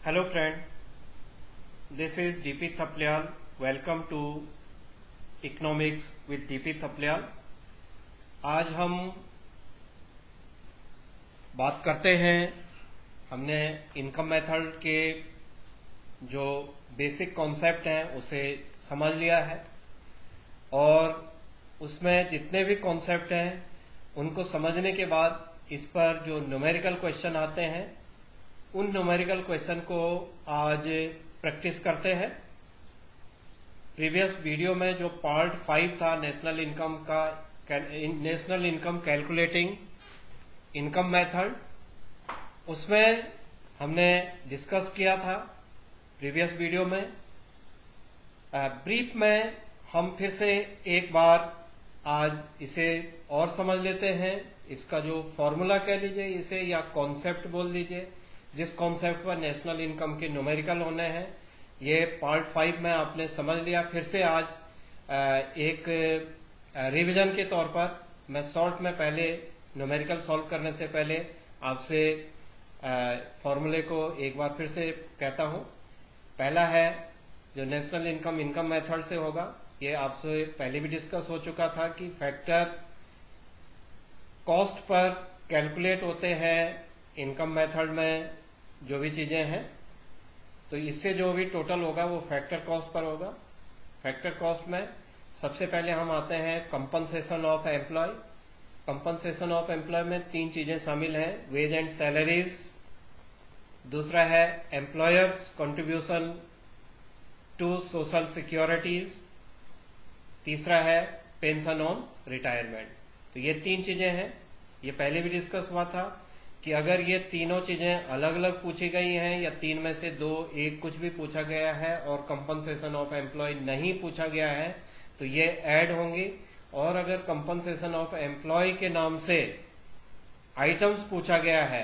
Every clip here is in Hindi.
Hello friend, this is DP Thaplyal. Welcome to Economics with DP Thaplyal. आज हम बात करते हैं, हमने इनकम मेथड के जो बेसिक कॉन्सेप्ट हैं उसे समझ लिया है और उसमें जितने भी कॉन्सेप्ट हैं उनको समझने के बाद इस पर जो न्यूमेरिकल क्वेश्चन आते हैं उन न्यूमेरिकल क्वेश्चन को आज प्रैक्टिस करते हैं। प्रीवियस वीडियो में जो पार्ट 5 था national income calculating income method, उसमें हमने डिस्कस किया था प्रीवियस वीडियो में। ब्रीफ में हम फिर से एक बार आज इसे और समझ लेते हैं। इसका जो फॉर्मूला कह लीजिए इसे या कॉन्सेप्ट बोल दीजिए, जिस कॉन्सेप्ट पर नेशनल इनकम के न्यूमेरिकल होने हैं, ये पार्ट 5 में आपने समझ लिया। फिर से आज एक रिवीजन के तौर पर मैं शॉर्ट में पहले न्यूमेरिकल सॉल्व करने से पहले आपसे फॉर्मूले को एक बार फिर से कहता हूं। पहला है जो नेशनल इनकम मेथड से होगा, ये आपसे पहले भी डिस्कस हो चुका था कि फैक्टर कॉस्ट पर कैलकुलेट होते हैं इनकम मेथड में जो भी चीजें हैं, तो इससे जो भी टोटल होगा वो फैक्टर कॉस्ट पर होगा। फैक्टर कॉस्ट में सबसे पहले हम आते हैं compensation of employ. Compensation of employ में 3 चीजें शामिल हैं, वेज एंड सैलरीज, दूसरा है employers contribution to social securities, तीसरा है पेंशन ऑन रिटायरमेंट। तो ये 3 चीजें हैं। ये पहले भी डिस्कस हुआ था कि अगर ये तीनों चीजें अलग अलग पूछी गई हैं या 3 में से 2 एक कुछ भी पूछा गया है और कंपनसेशन ऑफ एम्प्लॉय नहीं पूछा गया है तो ये ऐड होंगी। और अगर कंपनसेशन ऑफ एम्प्लॉय के नाम से आइटम्स पूछा गया है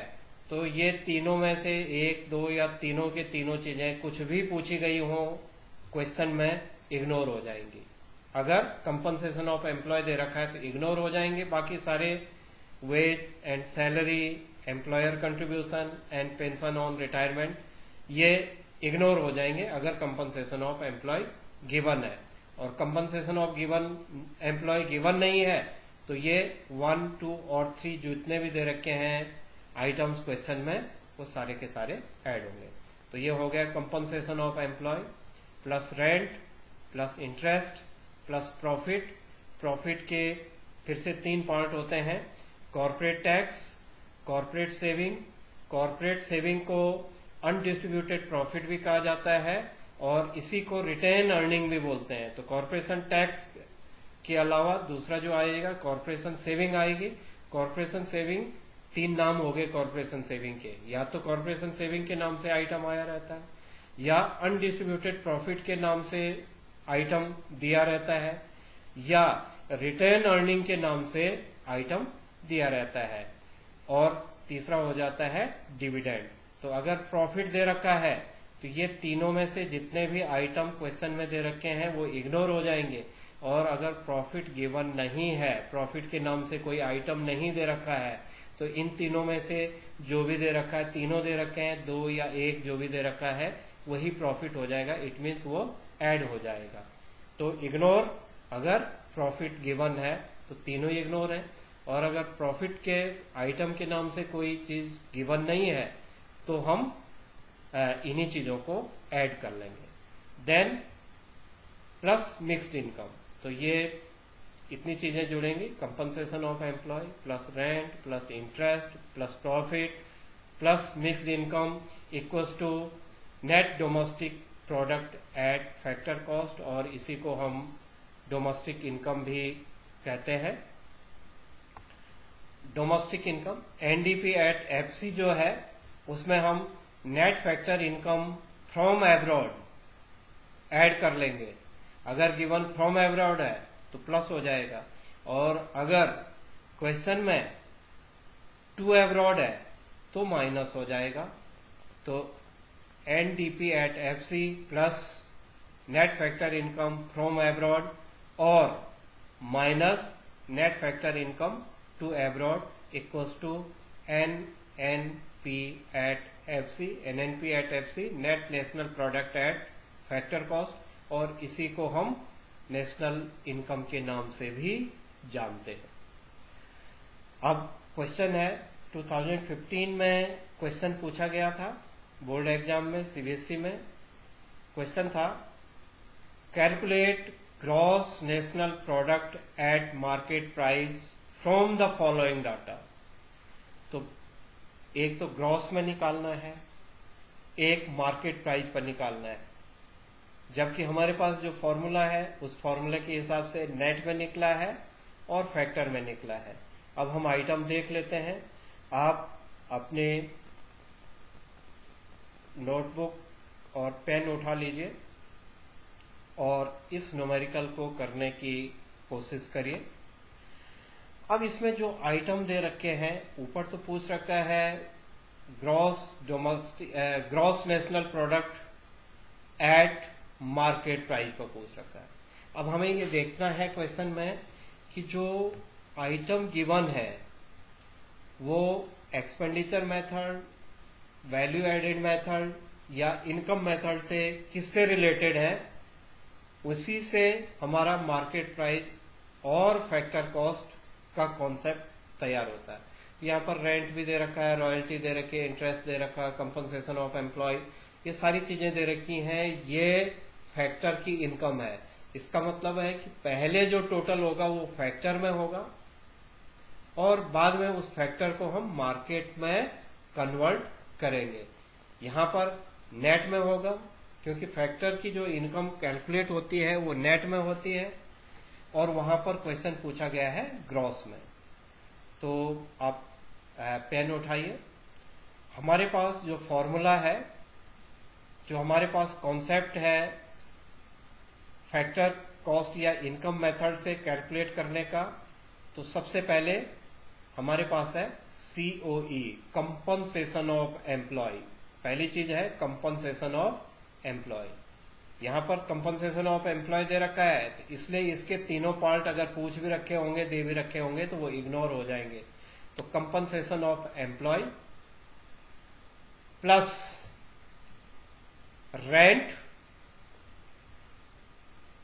तो ये तीनों में से 1, 2 या तीनों के तीनों चीजें कुछ भी पूछी गई हो क्वेश्चन में इग्नोर हो जाएंगी। अगर कंपनसेशन ऑफ एम्प्लॉय दे रखा है तो इग्नोर हो जाएंगे, बाकी सारे wage and salary, employer contribution and pension on retirement ये इग्नोर हो जाएंगे अगर कंपनसेशन ऑफ एम्प्लॉय गिवन है। और compensation of given employ given नहीं है तो ये 1, 2 और 3 जितने भी दे रखे हैं आइटम्स क्वेश्चन में वो सारे के सारे ऐड होंगे। तो ये हो गया compensation of employ plus rent plus interest plus profit. Profit के फिर से 3 पार्ट होते हैं, corporate tax, corporate saving. Corporate saving को अनडिस्ट्रीब्यूटेड प्रॉफिट भी कहा जाता है और इसी को रिटेन अर्निंग भी बोलते हैं। तो कॉर्पोरेशन टैक्स के अलावा दूसरा जो आएगा कॉर्पोरेशन सेविंग आएगी। कॉर्पोरेशन सेविंग 3 नाम हो गए कॉर्पोरेशन सेविंग के, या तो कॉर्पोरेशन सेविंग के नाम से आइटम आया रहता है या अनडिस्ट्रीब्यूटेड प्रॉफिट के नाम से आइटम दिया रहता है या रिटेन अर्निंग के नाम से आइटम दिया रहता है। और तीसरा हो जाता है डिविडेंड। तो अगर प्रॉफिट दे रखा है तो ये तीनों में से जितने भी आइटम क्वेश्चन में दे रखे हैं वो इग्नोर हो जाएंगे। और अगर प्रॉफिट गिवन नहीं है, प्रॉफिट के नाम से कोई आइटम नहीं दे रखा है, तो इन तीनों में से जो भी दे रखा है, तीनों दे रखे हैं, 2 या 1 जो भी दे रखा है वही प्रॉफिट हो जाएगा। इट मीन्स वो ऐड हो जाएगा। तो इग्नोर, अगर प्रॉफिट गिवन है तो तीनों इग्नोर है, और अगर प्रॉफिट के आइटम के नाम से कोई चीज गिवन नहीं है तो हम इन्हीं चीजों को ऐड कर लेंगे। देन प्लस मिक्स्ड इनकम, तो ये इतनी चीजें जुड़ेंगी, compensation of employ plus rent plus interest plus profit plus mixed income equals to net domestic product at factor cost, और इसी को हम डोमेस्टिक इनकम भी कहते हैं। Domestic income NDP at FC जो है उसमें हम net factor income from abroad add कर लेंगे। अगर गिवन फ्रॉम एब्रॉड है तो प्लस हो जाएगा, और अगर क्वेश्चन में टू एब्रॉड है तो माइनस हो जाएगा। तो NDP at FC plus net factor income from abroad और minus net factor income to abroad equals to N P at F C, NNP at F C, net national product at factor cost, और इसी को हम नेशनल इनकम के नाम से भी जानते हैं। अब क्वेश्चन है, 2015 में क्वेश्चन पूछा गया था बोर्ड एग्जाम में, CBSE में। क्वेश्चन था calculate gross national product at market price from the following data. तो एक तो ग्रॉस में निकालना है, एक मार्केट प्राइस पर निकालना है, जबकि हमारे पास जो फॉर्मूला है उस फॉर्मूले के हिसाब से नेट में निकला है और फैक्टर में निकला है। अब हम आइटम देख लेते हैं। आप अपने नोटबुक और पेन उठा लीजिए और इस न्यूमेरिकल को करने की कोशिश करिए। अब इसमें जो आइटम दे रखे हैं, ऊपर तो पूछ रखा है gross national product at market price पर पूछ रखा है। अब हमें ये देखना है क्वेश्चन में कि जो आइटम गिवन है वो expenditure method, value added method या इनकम मेथड से किससे रिलेटेड है, उसी से हमारा मार्केट प्राइस और फैक्टर कॉस्ट का कॉन्सेप्ट तैयार होता है। यहाँ पर रेंट भी दे रखा है, रॉयल्टी दे रखी है, इंटरेस्ट दे रखा है, कंपनसेशन ऑफ एम्प्लॉय, ये सारी चीजें दे रखी हैं। ये फैक्टर की इनकम है। इसका मतलब है कि पहले जो टोटल होगा वो फैक्टर में होगा और बाद में उस फैक्टर को हम मार्केट में कन्वर्ट करेंगे। यहां पर नेट में होगा क्योंकि फैक्टर की जो इनकम कैलकुलेट होती है वो नेट में होती है, और वहां पर क्वेश्चन पूछा गया है ग्रॉस में। तो आप पेन उठाइए। हमारे पास जो फॉर्मूला है, जो हमारे पास कॉन्सेप्ट है फैक्टर कॉस्ट या इनकम मेथड से कैलकुलेट करने का, तो सबसे पहले हमारे पास है COE, कंपनसेशन ऑफ एम्प्लॉय। पहली चीज है कंपनसेशन ऑफ एम्प्लॉय। यहां पर कंपनसेशन ऑफ एम्प्लॉय दे रखा है, तो इसलिए इसके तीनों पार्ट अगर पूछ भी रखे होंगे, दे भी रखे होंगे, तो वो इग्नोर हो जाएंगे। तो compensation of employ plus rent,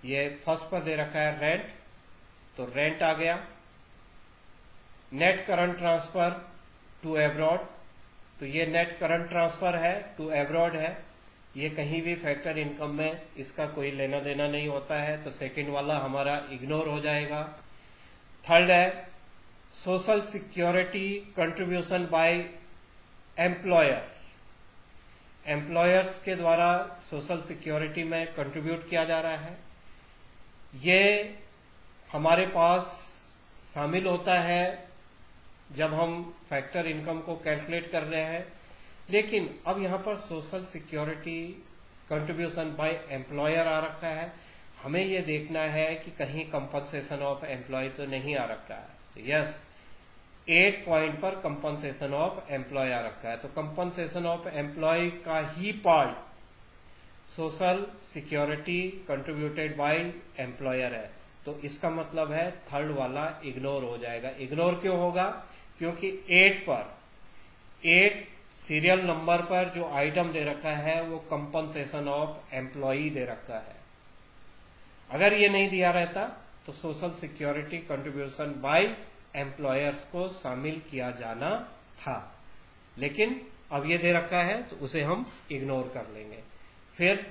ये फर्स्ट पर दे रखा है रेंट, तो रेंट आ गया। Net current transfer to abroad, तो ये नेट करंट ट्रांसफर है, टू अब्रॉड है। ये कहीं भी फैक्टर इनकम में इसका कोई लेना देना नहीं होता है, तो सेकंड वाला हमारा इग्नोर हो जाएगा। थर्ड है social security contribution by employer. Employers के द्वारा सोशल सिक्योरिटी में कंट्रीब्यूट किया जा रहा है। ये हमारे पास शामिल होता है जब हम फैक्टर इनकम को कैलकुलेट कर रहे हैं, लेकिन अब यहां पर social security contribution by employer आ रखा है। हमें यह देखना है कि कहीं कंपनसेशन ऑफ एम्प्लॉय तो नहीं आ रखा है। तो यस, 8 पॉइंट पर कंपनसेशन ऑफ एम्प्लॉय आ रखा है, तो कंपनसेशन ऑफ एम्प्लॉय का ही part social security contributed by employer है। तो इसका मतलब है थर्ड वाला इग्नोर हो जाएगा। इग्नोर क्यों होगा? क्योंकि 8 सीरियल नंबर पर जो आइटम दे रखा है वो कंपनसेशन ऑफ एम्प्लॉई दे रखा है। अगर ये नहीं दिया रहता तो social security contribution bye employers को शामिल किया जाना था, लेकिन अब ये दे रखा है तो उसे हम इग्नोर कर लेंगे। फिर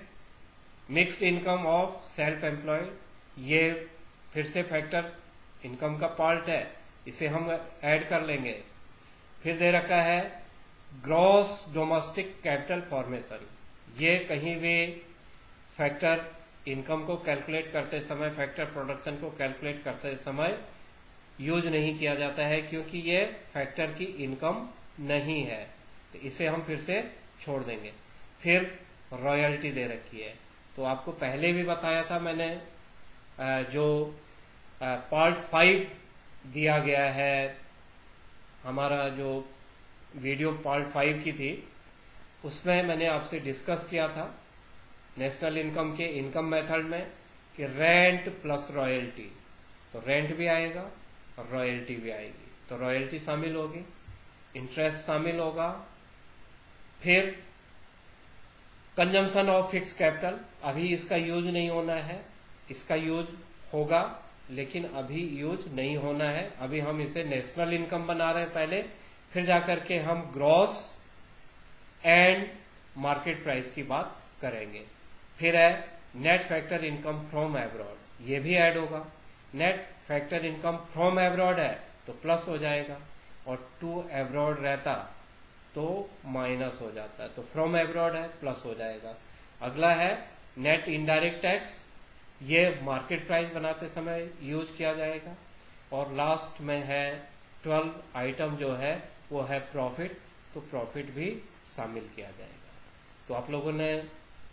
mixed income of self employed, ये फिर से फैक्टर इनकम का पार्ट है, इसे हम ऐड कर लेंगे। फिर दे रखा है ग्रॉस डोमेस्टिक कैपिटल फॉर्मेशन, ये कहीं भी फैक्टर इनकम को कैलकुलेट करते समय, फैक्टर प्रोडक्शन को कैलकुलेट करते समय यूज नहीं किया जाता है क्योंकि ये फैक्टर की इनकम नहीं है, तो इसे हम फिर से छोड़ देंगे। फिर रॉयल्टी दे रखी है, तो आपको पहले भी बताया था मैंने, जो पार्ट 5 दिया गया है, हमारा जो वीडियो पार्ट 5 की थी, उसमें मैंने आपसे डिस्कस किया था नेशनल इनकम के इनकम मेथड में कि रेंट प्लस रॉयल्टी, तो रेंट भी आएगा और रॉयल्टी भी आएगी। तो रॉयल्टी शामिल होगी, इंटरेस्ट शामिल होगा, फिर कंजम्पशन ऑफ फिक्स कैपिटल, अभी इसका यूज नहीं होना है, इसका यूज होगा लेकिन अभी यूज नहीं होना है। अभी हम इसे नेशनल इनकम बना रहे हैं पहले, फिर जाकर के हम ग्रॉस एंड मार्केट प्राइस की बात करेंगे। फिर है net factor income from abroad, ये भी ऐड होगा। Net factor income from abroad है तो प्लस हो जाएगा, और टू एब्रॉड रहता तो माइनस हो जाता है, तो फ्रॉम एब्रॉड है प्लस हो जाएगा। अगला है नेट इनडायरेक्ट टैक्स, ये मार्केट प्राइस बनाते समय यूज किया जाएगा। और लास्ट में है 12 आइटम जो है वो है प्रॉफिट, तो प्रॉफिट भी शामिल किया जाएगा। तो आप लोगों ने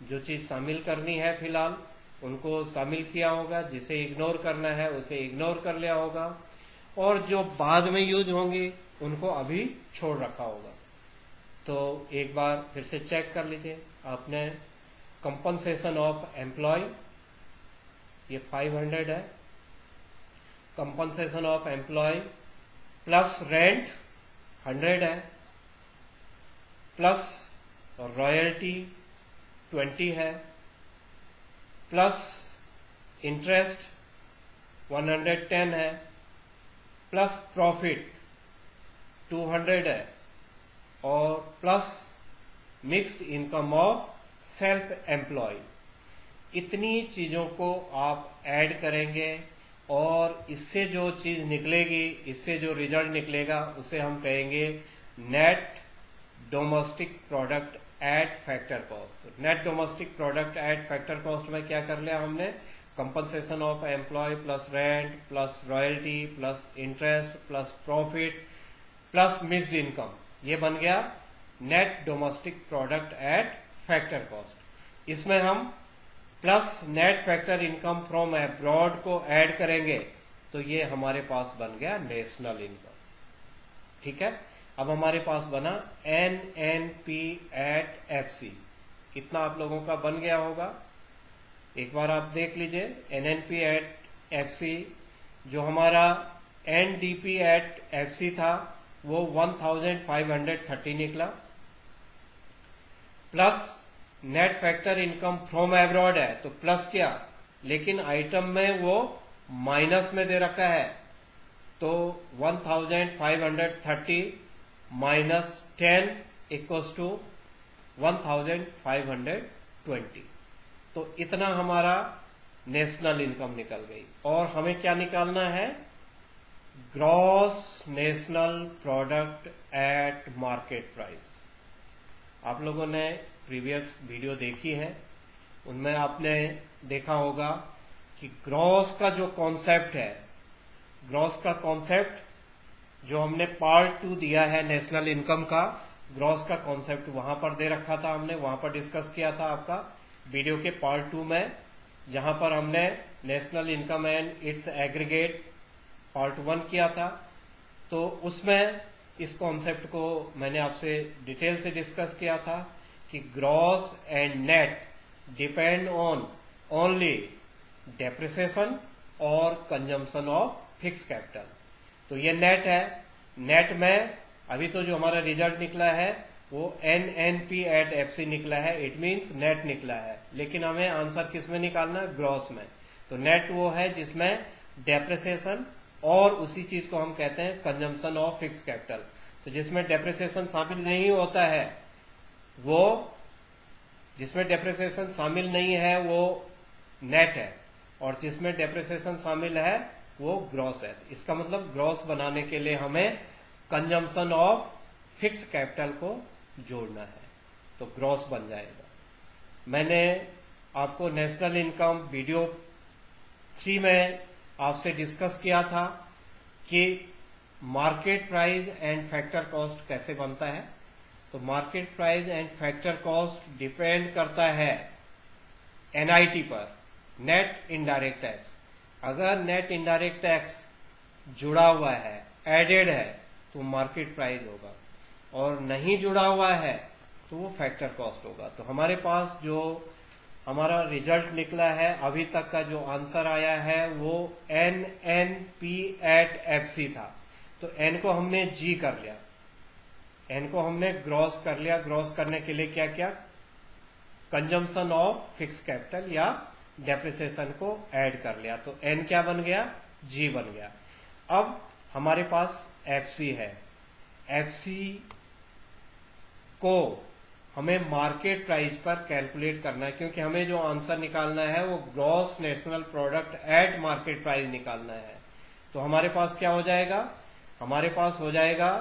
जो चीज शामिल करनी है फिलहाल उनको शामिल किया होगा, जिसे इग्नोर करना है उसे इग्नोर कर लिया होगा, और जो बाद में यूज होंगी उनको अभी छोड़ रखा होगा। तो एक बार फिर से चेक कर लीजिए आपने। कंपनसेशन ऑफ एम्प्लॉय ये 500 है, compensation of employ plus rent 100 है, प्लस रॉयल्टी 20 है, प्लस इंटरेस्ट 110 है, प्लस प्रॉफिट 200 है, और plus mixed income of self employ. इतनी चीजों को आप ऐड करेंगे और इससे जो चीज निकलेगी, इससे जो रिजल्ट निकलेगा उसे हम कहेंगे net domestic product at factor cost. Net domestic product at factor cost में क्या कर लिया हमने, compensation of employ plus rent plus royalty plus interest plus profit plus mixed income, ये बन गया net domestic product at factor cost. इसमें हम plus net factor income from abroad को ऐड करेंगे तो ये हमारे पास बन गया नेशनल इनकम। ठीक है, अब हमारे पास बना NNP एट FC, इतना आप लोगों का बन गया होगा। एक बार आप देख लीजिए NNP एट FC, जो हमारा NDP एट FC था वो 1530 निकला, plus net factor income from abroad है तो प्लस क्या, लेकिन आइटम में वो माइनस में दे रखा है, तो 1530 माइनस 10 इक्वल्स टू 1520, तो इतना हमारा नेशनल इनकम निकल गई। और हमें क्या निकालना है, gross national product at market price. आप लोगों ने प्रीवियस वीडियो देखी है, उनमें आपने देखा होगा कि ग्रॉस का जो कॉन्सेप्ट है, ग्रॉस का कॉन्सेप्ट जो हमने पार्ट 2 दिया है नेशनल इनकम का, ग्रॉस का कॉन्सेप्ट वहां पर दे रखा था, हमने वहां पर डिस्कस किया था आपका वीडियो के पार्ट 2 में, जहां पर हमने national income and it's aggregate part 1 किया था। तो उसमें इस कॉन्सेप्ट को मैंने आपसे डिटेल से डिस्कस किया था कि gross and net depend on only depreciation और कंजम्पशन ऑफ फिक्स कैपिटल। तो ये नेट है, नेट में अभी तो जो हमारा रिजल्ट निकला है वो NNP एट FC निकला है, इट मींस नेट निकला है, लेकिन हमें आंसर किस में निकालना है, ग्रॉस में। तो नेट वो है जिसमें डेप्रिसिएशन और उसी चीज को हम कहते हैं कंजम्पशन ऑफ फिक्स कैपिटल। तो जिसमें डेप्रिसिएशन शामिल नहीं होता है वो, जिसमें डेप्रिसिएशन शामिल नहीं है वो नेट है, और जिसमें डेप्रिसिएशन शामिल है वो ग्रॉस है। इसका मतलब ग्रॉस बनाने के लिए हमें कंजम्पशन ऑफ फिक्स कैपिटल को जोड़ना है, तो ग्रॉस बन जाएगा। मैंने आपको नेशनल इनकम वीडियो 3 में आपसे डिस्कस किया था कि market price and factor cost कैसे बनता है। तो market price and factor cost depend करता है NIT पर, नेट इनडायरेक्ट टैक्स। अगर नेट इनडायरेक्ट टैक्स जुड़ा हुआ है, एडेड है, तो मार्केट प्राइस होगा, और नहीं जुड़ा हुआ है तो वो फैक्टर कॉस्ट होगा। तो हमारे पास जो हमारा रिजल्ट निकला है, अभी तक का जो आंसर आया है वो NNP एट FC था, तो N को हमने G कर लिया, एन को हमने ग्रॉस कर लिया। ग्रॉस करने के लिए क्या किया, कंजम्पशन ऑफ फिक्स कैपिटल या डेप्रिसिएशन को ऐड कर लिया, तो एन क्या बन गया, जी बन गया। अब हमारे पास एफसी है, एफसी को हमें मार्केट प्राइस पर कैलकुलेट करना है, क्योंकि हमें जो आंसर निकालना है वो gross national product at market price निकालना है। तो हमारे पास क्या हो जाएगा, हमारे पास हो जाएगा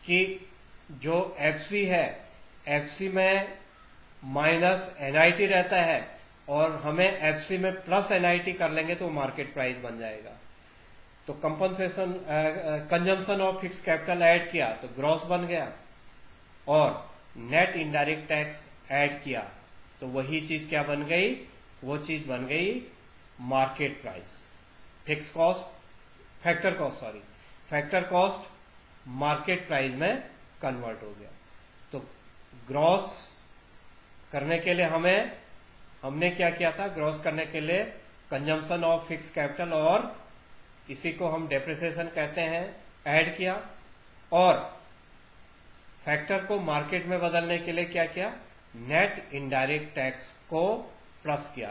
कि जो एफसी है, एफसी में माइनस एनआईटी रहता है और हमें एफसी में प्लस एनआईटी कर लेंगे तो मार्केट प्राइस बन जाएगा। तो compensation consumption of fix capital add किया तो ग्रॉस बन गया, और नेट इनडायरेक्ट टैक्स ऐड किया तो वही चीज क्या बन गई, वो चीज बन गई market price. Fix cost, factor cost market price में कन्वर्ट हो गया। तो ग्रॉस करने के लिए हमने क्या किया था, ग्रॉस करने के लिए कंजम्पशन ऑफ फिक्स कैपिटल और इसी को हम डेप्रिसिएशन कहते हैं, ऐड किया, और फैक्टर को मार्केट में बदलने के लिए क्या किया, नेट इनडायरेक्ट टैक्स को प्लस किया।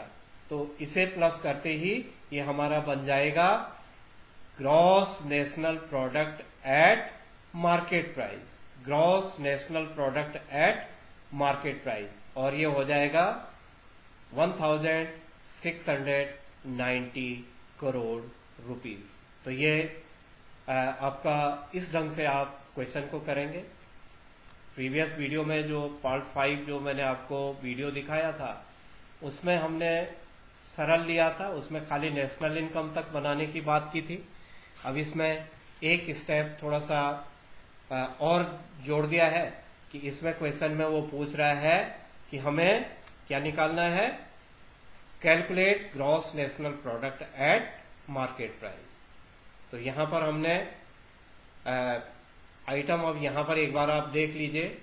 तो इसे प्लस करते ही ये हमारा बन जाएगा gross national product at market price, gross national product at market price, और ये हो जाएगा 1690 करोड़ रुपीस। तो ये आपका इस ढंग से आप क्वेश्चन को करेंगे। प्रीवियस वीडियो में जो पार्ट 5 जो मैंने आपको वीडियो दिखाया था उसमें हमने सरल लिया था, उसमें खाली नेशनल इनकम तक बनाने की बात की थी। अब इसमें एक स्टेप थोड़ा सा और जोड़ दिया है कि इसमें क्वेश्चन में वो पूछ रहा है कि हमें क्या निकालना है, calculate gross national product at market price. तो यहां पर हमने आइटम, अब यहां पर एक बार आप देख लीजिए,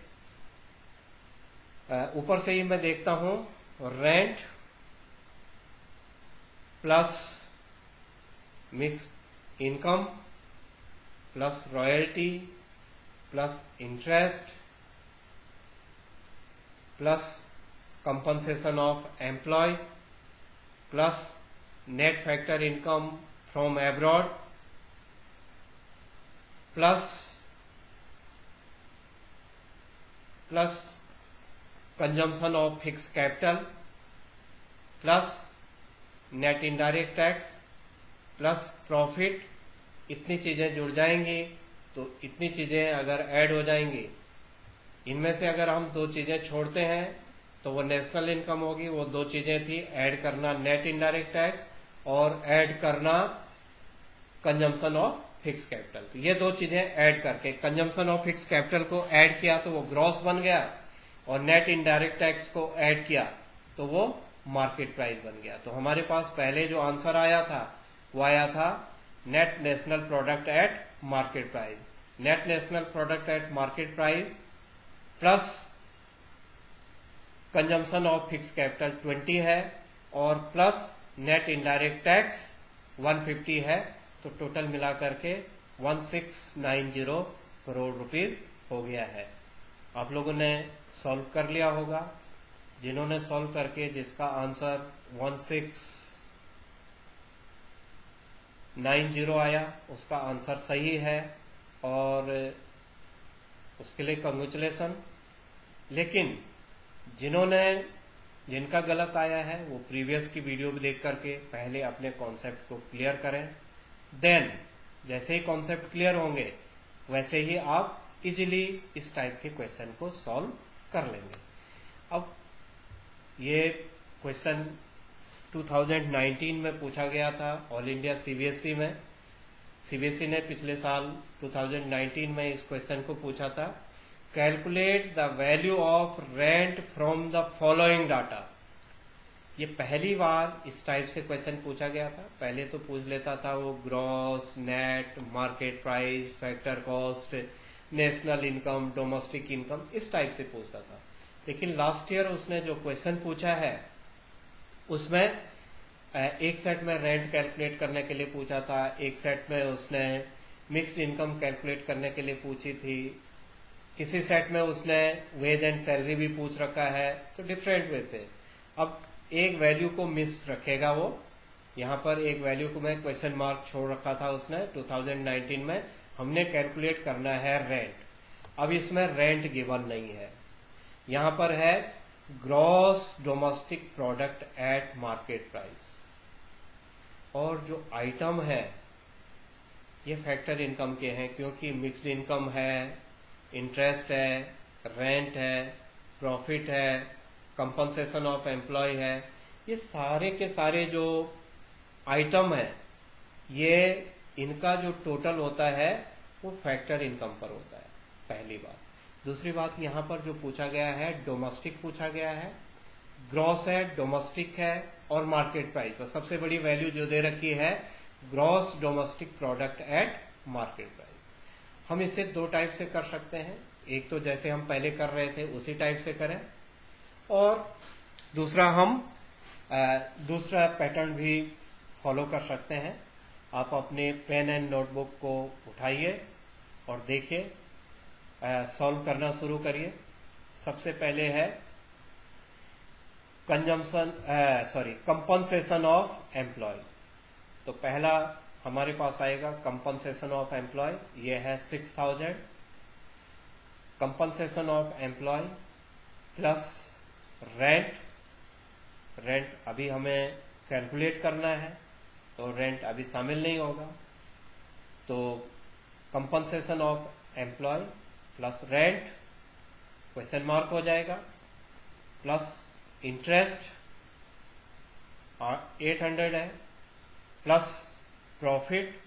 ऊपर से ही मैं देखता हूं, rent plus mixed income plus royalty plus interest plus compensation of employ plus net factor income from abroad plus consumption of fix capital plus net indirect tax plus profit, इतनी चीजें जुड़ जाएंगी। तो इतनी चीजें अगर ऐड हो जाएंगी, इनमें से अगर हम दो चीजें छोड़ते हैं तो वो नेशनल इनकम होगी। वो दो चीजें थी, ऐड करना नेट इनडायरेक्ट टैक्स और ऐड करना कंजम्पशन ऑफ फिक्स कैपिटल। तो ये दो चीजें ऐड करके कंजम्पशन ऑफ फिक्स कैपिटल को ऐड किया तो वो ग्रॉस बन गया, और नेट इनडायरेक्ट टैक्स को ऐड किया तो वो मार्केट प्राइस बन गया। तो हमारे पास पहले जो आंसर आया था वो आया था net national product at market price. Net national product at market price plus consumption of fix capital 20 है और प्लस नेट इनडायरेक्ट टैक्स 150 है, तो टोटल मिला करके 1690 करोड़ रुपीस हो गया है। आप लोगों ने सॉल्व कर लिया होगा। जिन्होंने सॉल्व करके जिसका आंसर 1690 आया उसका आंसर सही है और उसके लिए कंग्रेचुलेशन। लेकिन जिनका गलत आया है वो प्रीवियस की वीडियो देख करके पहले अपने कॉन्सेप्ट को क्लियर करें, देन जैसे ही कॉन्सेप्ट क्लियर होंगे वैसे ही आप इजीली इस टाइप के क्वेश्चन को सॉल्व कर लेंगे। अब ये क्वेश्चन 2019 में पूछा गया था ऑल इंडिया सीबीएसई में। सीबीएसई ने पिछले साल 2019 में इस क्वेश्चन को पूछा था, calculate the value of rent from the following data. ये पहली बार इस टाइप से क्वेश्चन पूछा गया था। पहले तो पूछ लेता था वो gross, net, market price, factor cost, national income, domestic income, इस टाइप से पूछता था। लेकिन लास्ट ईयर उसने जो क्वेश्चन पूछा है उसमें एक सेट में रेंट कैलकुलेट करने के लिए पूछा था, एक सेट में उसने मिक्स्ड इनकम कैलकुलेट करने के लिए पूछी थी, किसी सेट में उसने वेज एंड सैलरी भी पूछ रखा है, तो डिफरेंट वे से। अब एक वैल्यू को मिस रखेगा वो, यहाँ पर एक वैल्यू को मैं क्वेश्चन मार्क छोड़ रखा था उसने 2019 में, हमने कैलकुलेट करना है रेंट। अब इसमें रेंट गिवन नहीं है, यहाँ पर है gross domestic product at market price, और जो आइटम है ये फैक्टर इनकम के हैं, क्योंकि मिक्स्ड इनकम है, इंटरेस्ट है, रेंट है, प्रॉफिट है, कंपनसेशन ऑफ एम्प्लॉय है, ये सारे के सारे जो आइटम है ये इनका जो टोटल होता है वो फैक्टर इनकम पर होता है, पहली बात। दूसरी बात, यहाँ पर जो पूछा गया है डोमेस्टिक पूछा गया है, ग्रॉस है, डोमेस्टिक है और मार्केट प्राइस पर सबसे बड़ी वैल्यू जो दे रखी है gross domestic product at market price. हम इसे दो टाइप से कर सकते हैं, एक तो जैसे हम पहले कर रहे थे उसी टाइप से करें, और दूसरा हम दूसरा पैटर्न भी फॉलो कर सकते हैं। आप अपने पेन एंड नोटबुक को उठाइए और देखिए, सॉल्व करना शुरू करिए। सबसे पहले है कंपनसेशन ऑफ एम्प्लॉय। तो पहला हमारे पास आएगा कंपनसेशन ऑफ एम्प्लॉय, ये है 6000। Compensation of employ plus rent, rent अभी हमें कैलकुलेट करना है तो रेंट अभी शामिल नहीं होगा, तो compensation of employ plus rent question mark हो जाएगा, प्लस इंटरेस्ट 800 है, प्लस प्रॉफिट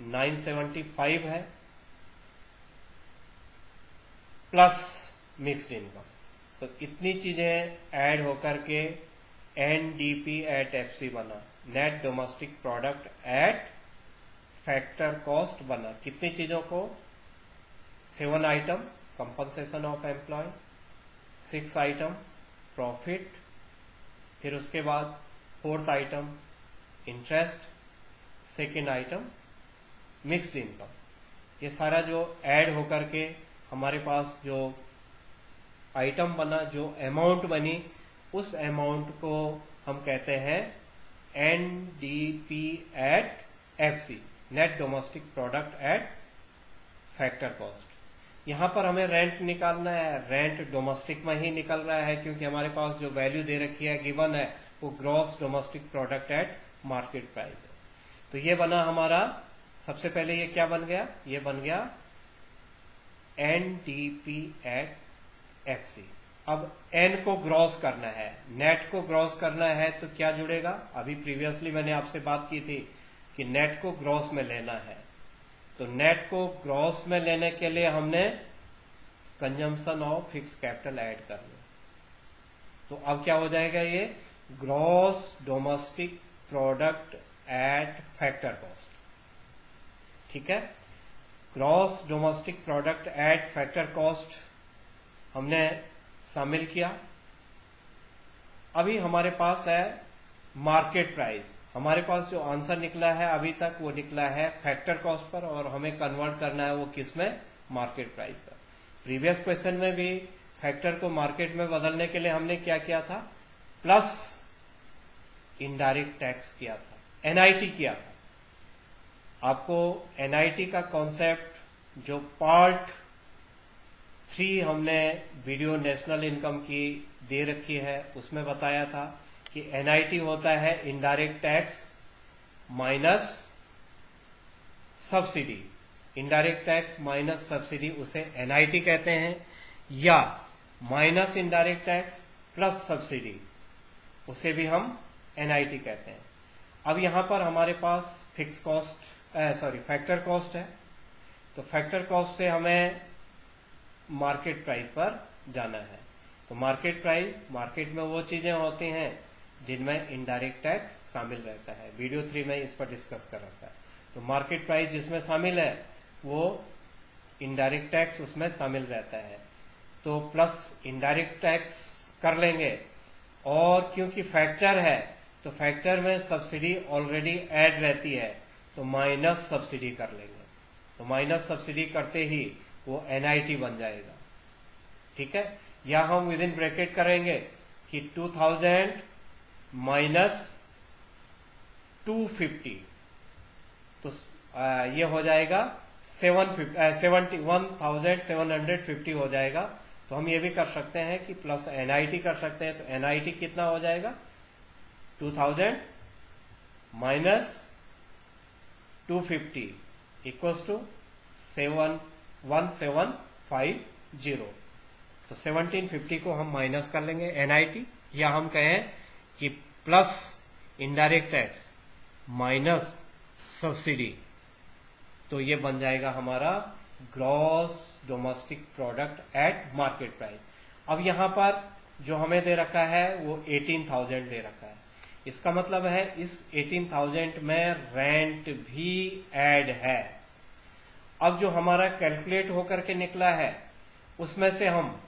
975 है, प्लस मिक्स्ड इनकम। तो इतनी चीजें ऐड होकर के एनडीपी एट एफसी बना, net domestic product at factor cost बना। कितनी चीजों को? 7 item compensation of employ, 6 item profit, फिर उसके बाद 4th item interest, 2nd item mixed income. ये सारा जो ऐड होकर के हमारे पास जो आइटम बना, जो अमाउंट बनी, उस अमाउंट को हम कहते हैं NDP at FC, net domestic product at factor cost. यहां पर हमें रेंट निकालना है, रेंट डोमेस्टिक में ही निकल रहा है क्योंकि हमारे पास जो वैल्यू दे रखी है गिवन है वो gross domestic product at market price है। तो ये बना हमारा, सबसे पहले ये क्या बन गया? ये बन गया एनडीपी एट एफसी। अब एन को ग्रॉस करना है, नेट को ग्रॉस करना है, तो क्या जुड़ेगा? अभी प्रीवियसली मैंने आपसे बात की थी कि नेट को ग्रॉस में लेना है, तो नेट को ग्रॉस में लेने के लिए हमने consumption of fix capital add कर लिया। तो अब क्या हो जाएगा? ये gross domestic product at factor cost. ठीक है, gross domestic product at factor cost हमने शामिल किया। अभी हमारे पास है मार्केट प्राइस। हमारे पास जो आंसर निकला है अभी तक वो निकला है फैक्टर कॉस्ट पर, और हमें कन्वर्ट करना है वो किस में? मार्केट प्राइस पर। प्रीवियस क्वेश्चन में भी फैक्टर को मार्केट में बदलने के लिए हमने क्या किया था? प्लस इनडायरेक्ट टैक्स किया था, एनआईटी किया था। आपको एनआईटी का कॉन्सेप्ट जो पार्ट 3 हमने वीडियो नेशनल इनकम की दे रखी है उसमें बताया था कि एनआईटी होता है indirect tax minus subsidy. Indirect tax minus subsidy, उसे एनआईटी कहते हैं, या minus indirect tax plus subsidy, उसे भी हम एनआईटी कहते हैं। अब यहां पर हमारे पास फिक्स कॉस्ट फैक्टर कॉस्ट है, तो फैक्टर कॉस्ट से हमें मार्केट प्राइस पर जाना है। तो मार्केट प्राइस, मार्केट में वो चीजें होती हैं जिनमें इनडायरेक्ट टैक्स शामिल रहता है। वीडियो 3 में इस पर डिस्कस कर रखा है। तो मार्केट प्राइस जिसमें शामिल है वो इनडायरेक्ट टैक्स उसमें शामिल रहता है, तो प्लस इनडायरेक्ट टैक्स कर लेंगे। और क्योंकि फैक्टर है तो फैक्टर में सब्सिडी ऑलरेडी ऐड रहती है, तो माइनस सब्सिडी कर लेंगे। तो माइनस सब्सिडी करते ही वो NIT बन जाएगा। ठीक है, या हम विद इन ब्रैकेट करेंगे कि 2000 माइनस 250, तो ये हो जाएगा 1750 हो जाएगा। तो हम ये भी कर सकते हैं कि प्लस NIT कर सकते हैं। तो NIT कितना हो जाएगा, 2000 माइनस 250 इक्वल्स टू 1750। तो 1750 को हम माइनस कर लेंगे NIT, या हम कहें कि plus indirect tax minus subsidy, तो ये बन जाएगा हमारा gross domestic product at market price. अब यहां पर जो हमें दे रखा है वो 18,000 दे रखा है। इसका मतलब है इस 18,000 में रेंट भी ऐड है। अब जो हमारा कैलकुलेट होकर के निकला है उसमें से हम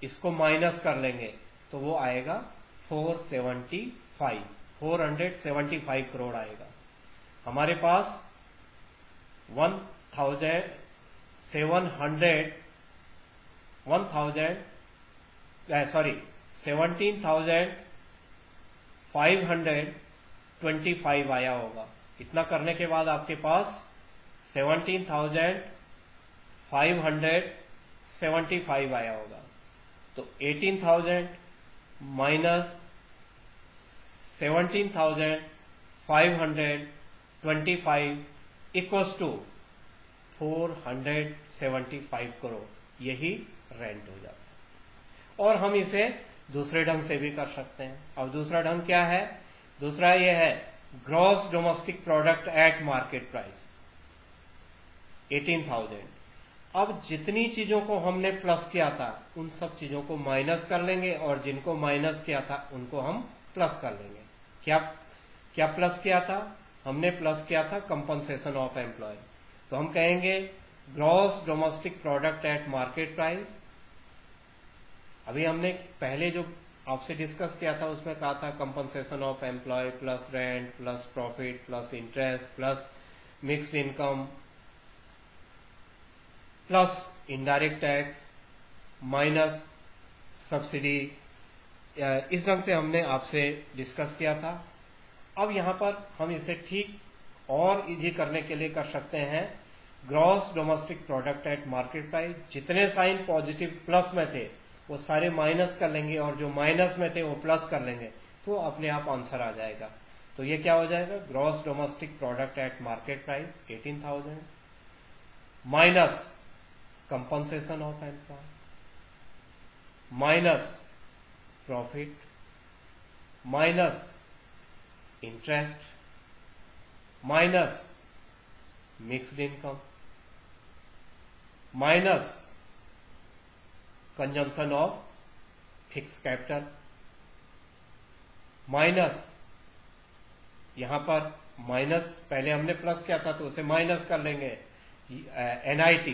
इसको माइनस कर लेंगे, तो वो आएगा 475 करोड़ आएगा। हमारे पास 17,525 आया होगा। इतना करने के बाद आपके पास 17,575 आया होगा। तो 18,000 माइनस 17,525 इक्वल्स टू 475 करोड़, यही रेंट हो जाता है। और हम इसे दूसरे ढंग से भी कर सकते हैं। अब दूसरा ढंग क्या है, दूसरा ये है gross domestic product at market price 18,000। अब जितनी चीजों को हमने प्लस किया था उन सब चीजों को माइनस कर लेंगे, और जिनको माइनस किया था उनको हम प्लस कर लेंगे। क्या प्लस किया था, हमने प्लस किया था कंपनसेशन ऑफ एम्प्लॉय। तो हम कहेंगे gross domestic product at market price. अभी हमने पहले जो आपसे डिस्कस किया था उसमें कहा था compensation of employ plus rent plus profit plus interest plus mixed income plus indirect tax minus subsidy. इस ढंग से हमने आपसे डिस्कस किया था। अब यहां पर हम इसे ठीक और इजी करने के लिए कर सकते हैं gross domestic product at market price. जितने साइन पॉजिटिव प्लस में थे वो सारे माइनस कर लेंगे, और जो माइनस में थे वो प्लस कर लेंगे, तो अपने आप आंसर आ जाएगा। तो ये क्या हो जाएगा, gross domestic product at market price 18,000 minus compensation of employ minus profit minus interest minus mixed income minus consumption of fix capital minus, यहां पर माइनस पहले हमने प्लस किया था तो उसे माइनस कर लेंगे NIT।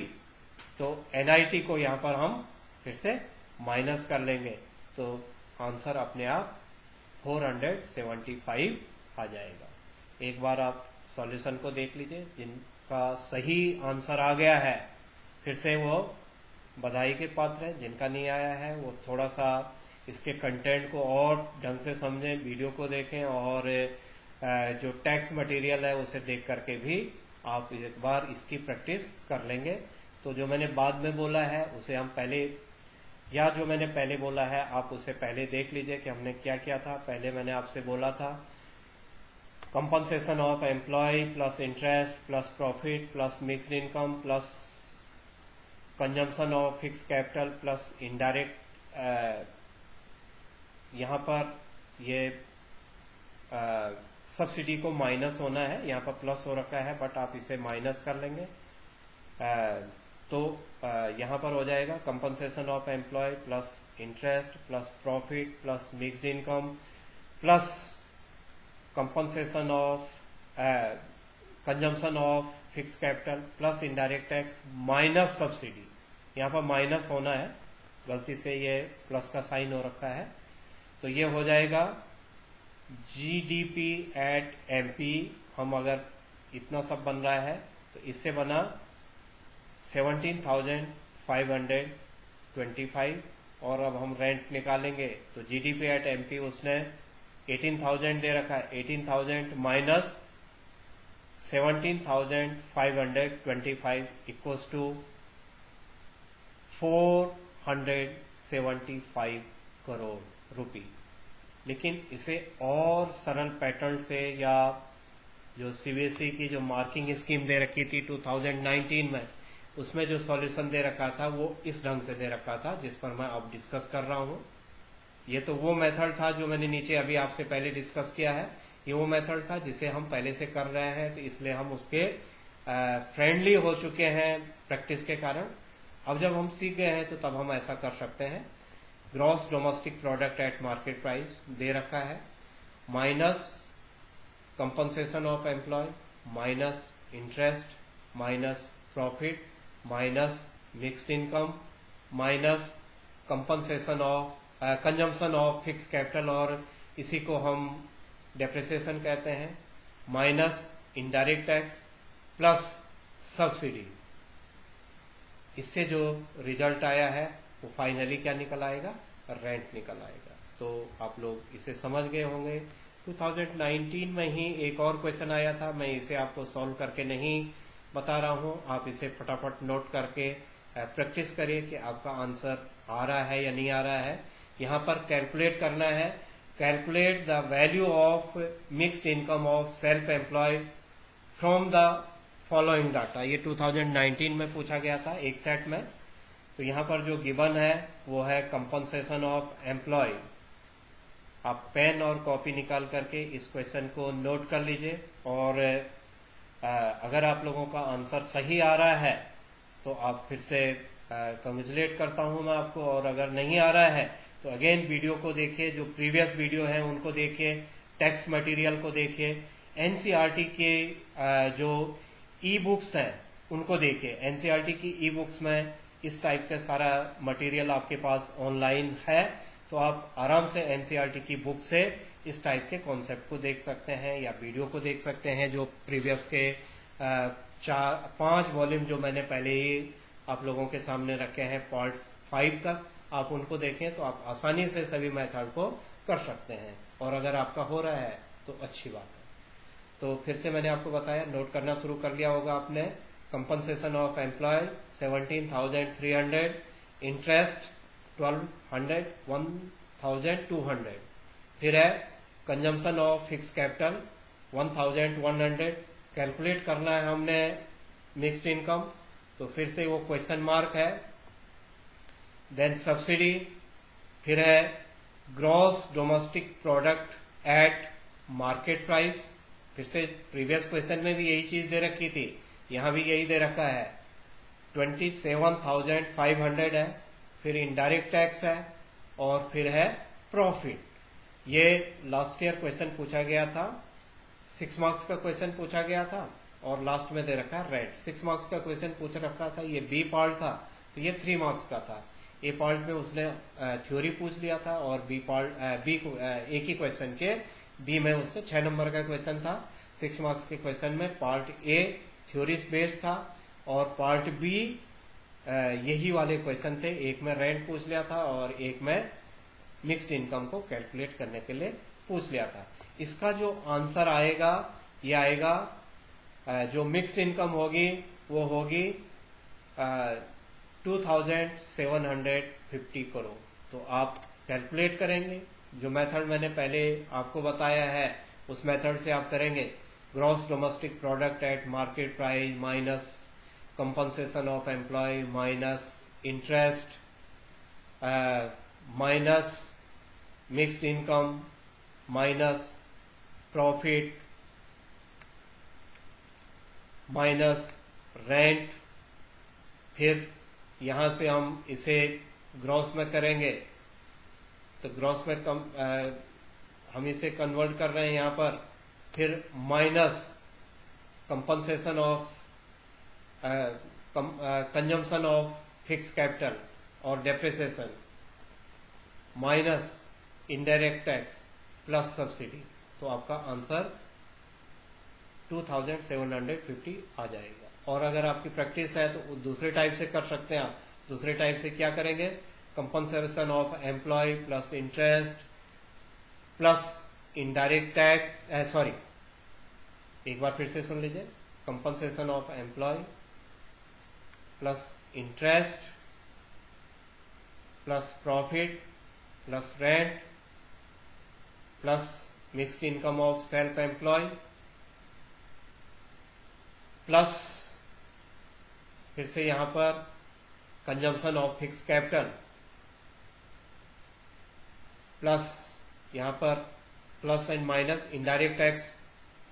तो NIT को यहां पर हम फिर से माइनस कर लेंगे, तो आंसर अपने आप 475 आ जाएगा। एक बार आप सॉल्यूशन को देख लीजिए, जिनका सही आंसर आ गया है फिर से वो बधाई के पात्र है, जिनका नहीं आया है वो थोड़ा सा इसके कंटेंट को और ढंग से समझें, वीडियो को देखें, और जो टेक्स्ट मटेरियल है उसे देख करके भी आप एक बार इसकी प्रैक्टिस कर लेंगे। तो जो मैंने बाद में बोला है उसे हम पहले, या जो मैंने पहले बोला है आप उसे पहले देख लीजिए कि हमने क्या किया था। पहले मैंने आपसे बोला था compensation of employ plus interest plus profit plus mixed income plus consumption of fix capital plus indirect, यहां पर ये सब्सिडी को माइनस होना है, यहां पर प्लस हो रखा है बट आप इसे माइनस कर लेंगे। तो यहां पर हो जाएगा compensation of employ plus interest plus profit plus mixed income plus compensation of consumption of fix capital plus indirect tax minus subsidy. यहां पर माइनस होना है, गलती से ये प्लस का साइन हो रखा है, तो ये हो जाएगा GDP एट MP। हम अगर इतना सब बन रहा है तो इससे बना 17,525 और अब हम रेंट निकालेंगे तो जीडीपी एट एमपी उसने 18,000 दे रखा है। 18,000 माइनस 17,525 इक्वल्स टू 475 करोड़ रुपए। लेकिन इसे और सरल पैटर्न से या जो सीबीएसई की जो मार्किंग स्कीम दे रखी थी 2019 में, उसमें जो सॉल्यूशन दे रखा था वो इस ढंग से दे रखा था जिस पर मैं अब डिस्कस कर रहा हूं। ये तो वो मेथड था जो मैंने नीचे अभी आपसे पहले डिस्कस किया है। ये वो मेथड था जिसे हम पहले से कर रहे हैं, तो इसलिए हम उसके फ्रेंडली हो चुके हैं प्रैक्टिस के कारण। अब जब हम सीख गए हैं तो तब हम ऐसा कर सकते हैं। Gross domestic product at market price दे रखा है, minus compensation of employ, minus interest, minus profit, minus mixed income, minus compensation of consumption of fix capital और इसी को हम डेप्रिसिएशन कहते हैं, minus indirect tax plus subsidy. इससे जो रिजल्ट आया है वो फाइनली क्या निकल आएगा? रेंट निकल आएगा। तो आप लोग इसे समझ गए होंगे। 2019 में ही एक और क्वेश्चन आया था, मैं इसे आपको सॉल्व करके नहीं बता रहा हूं, आप इसे फटाफट नोट करके प्रैक्टिस करिए कि आपका आंसर आ रहा है या नहीं आ रहा है। यहां पर कैलकुलेट करना है, calculate the value of mixed income of self employed from the following data. ये 2019 में पूछा गया था एक सेट में। तो यहां पर जो गिवन है वो है कंपनसेशन ऑफ एम्प्लॉय। आप पेन और कॉपी निकाल करके इस क्वेश्चन को नोट कर लीजिए और अगर आप लोगों का आंसर सही आ रहा है तो आप फिर से कंग्रेचुलेट करता हूं मैं आपको, और अगर नहीं आ रहा है तो अगेन वीडियो को देखिए, जो प्रीवियस वीडियो है उनको देखिए, टेक्स्ट मटेरियल को देखिए, एनसीईआरटी के जो ई बुक्स हैं उनको देखिए। एनसीईआरटी की ई बुक्स में इस टाइप का सारा मटेरियल आपके पास ऑनलाइन है, तो आप आराम से एनसीईआरटी की बुक से इस टाइप के कॉन्सेप्ट को देख सकते हैं या वीडियो को देख सकते हैं। जो प्रीवियस के 4-5 वॉल्यूम जो मैंने पहले ही आप लोगों के सामने रखे हैं पार्ट 5 तक, आप उनको देखें तो आप आसानी से सभी मेथड को कर सकते हैं। और अगर आपका हो रहा है तो अच्छी बात है। तो फिर से मैंने आपको बताया, नोट करना शुरू कर लिया होगा आपने। कंपनसेशन ऑफ एम्प्लॉय 17,300, इंटरेस्ट 1,200, 1,200, फिर है consumption of fix capital 1,100। Calculate करना है हमने मिक्स्ड इनकम, तो फिर से वो क्वेश्चन मार्क है। देन सब्सिडी, फिर है gross domestic product at market price. फिर से प्रीवियस क्वेश्चन में भी यही चीज दे रखी थी, यहां भी यही दे रखा है। 27,500 है, फिर इनडायरेक्ट टैक्स है और फिर है प्रॉफिट। ये लास्ट ईयर क्वेश्चन पूछा गया था, 6 मार्क्स का क्वेश्चन पूछा गया था और लास्ट में दे रखा है रेंट। 6 मार्क्स का क्वेश्चन पूछ रखा था, ये बी पार्ट था, तो ये 3 मार्क्स का था। ए पार्ट में उसने थ्योरी पूछ लिया था और बी पार्ट बी को एक ही क्वेश्चन के बी में उसने 6 नंबर का क्वेश्चन था। 6 मार्क्स के क्वेश्चन में पार्ट ए थ्योरी बेस्ड था और पार्ट बी यही वाले क्वेश्चन थे। एक में रेंट पूछ लिया था और एक में मिक्स्ड इनकम को कैलकुलेट करने के लिए पूछ लिया था। इसका जो आंसर आएगा ये आएगा, जो मिक्स्ड इनकम होगी वो होगी 2,750 करोड़। तो आप कैलकुलेट करेंगे, जो मेथड मैंने पहले आपको बताया है उस मेथड से आप करेंगे। Gross domestic product at market price minus compensation of employ minus interest minus mixed income minus profit minus rent. फिर यहां से हम इसे ग्रॉस में करेंगे, तो ग्रॉस में हम इसे कन्वर्ट कर रहे हैं यहां पर। फिर minus compensation of consumption of fix capital और depreciation minus indirect tax plus subsidy, तो आपका आंसर 2,750 आ जाएगा। और अगर आपकी प्रैक्टिस है तो दूसरे टाइप से कर सकते हैं आप। दूसरे टाइप से क्या करेंगे, compensation of employ plus interest plus indirect tax, sorry एक बार फिर से सुन लीजिए, compensation of employ plus interest plus profit plus rent plus mixed income of self employ plus फिर से यहां पर consumption of fix capital plus यहां पर plus and minus indirect tax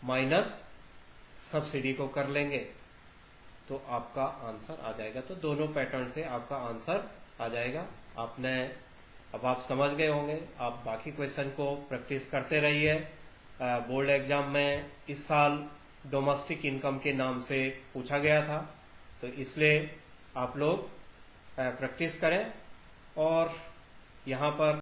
minus subsidy को कर लेंगे तो आपका आंसर आ जाएगा। तो दोनों पैटर्न से आपका आंसर आ जाएगा। अब आप समझ गए होंगे। आप बाकी क्वेश्चन को प्रैक्टिस करते रहिए। बोर्ड एग्जाम में इस साल डोमेस्टिक इनकम के नाम से पूछा गया था, तो इसलिए आप लोग प्रैक्टिस करें। और यहाँ पर